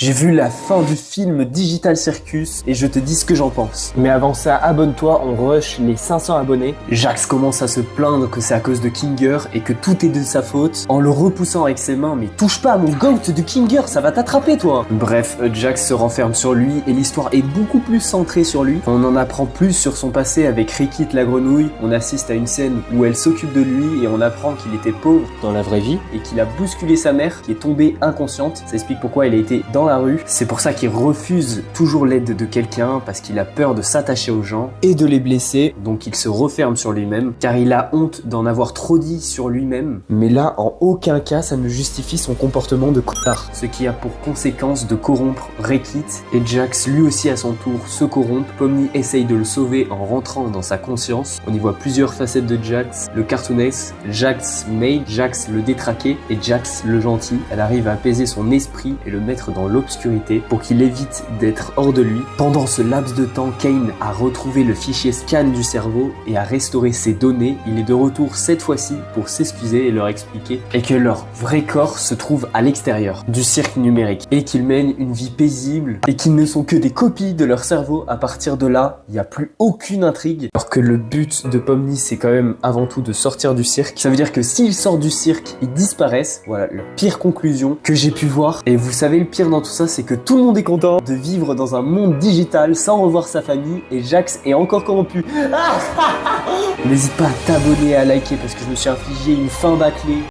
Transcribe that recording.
J'ai vu la fin du film Digital Circus et je te dis ce que j'en pense. Mais avant ça, abonne-toi, on rush les 500 abonnés. Jax commence à se plaindre que c'est à cause de Kinger et que tout est de sa faute en le repoussant avec ses mains. Mais touche pas à mon goat de Kinger, ça va t'attraper toi. Bref, Jax se renferme sur lui et l'histoire est beaucoup plus centrée sur lui. On en apprend plus sur son passé avec Rickit la grenouille. On assiste à une scène où elle s'occupe de lui et on apprend qu'il était pauvre dans la vraie vie et qu'il a bousculé sa mère qui est tombée inconsciente. Ça explique pourquoi elle a été dans la rue. C'est pour ça qu'il refuse toujours l'aide de quelqu'un parce qu'il a peur de s'attacher aux gens et de les blesser. Donc il se referme sur lui-même car il a honte d'en avoir trop dit sur lui-même. Mais là, en aucun cas, ça ne justifie son comportement de connard. Ce qui a pour conséquence de corrompre Rickit et Jax lui aussi à son tour se corrompt. Pomni essaye de le sauver en rentrant dans sa conscience. On y voit plusieurs facettes de Jax. Le cartoonesse, Jax Maid, Jax le détraqué et Jax le gentil. Elle arrive à apaiser son esprit et le mettre dans l'obscurité pour qu'il évite d'être hors de lui. Pendant ce laps de temps, Kane a retrouvé le fichier scan du cerveau et a restauré ses données. Il est de retour cette fois-ci pour s'excuser et leur expliquer et que leur vrai corps se trouve à l'extérieur du cirque numérique et qu'ils mènent une vie paisible et qu'ils ne sont que des copies de leur cerveau. À partir de là, il n'y a plus aucune intrigue. Alors que le but de Pomni, c'est quand même avant tout de sortir du cirque. Ça veut dire que s'ils sortent du cirque, ils disparaissent. Voilà la pire conclusion que j'ai pu voir. Et vous savez, le pire dans tout ça, c'est que tout le monde est content de vivre dans un monde digital sans revoir sa famille et Jax est encore corrompu. N'hésite pas à t'abonner et à liker parce que je me suis infligé une fin bâclée.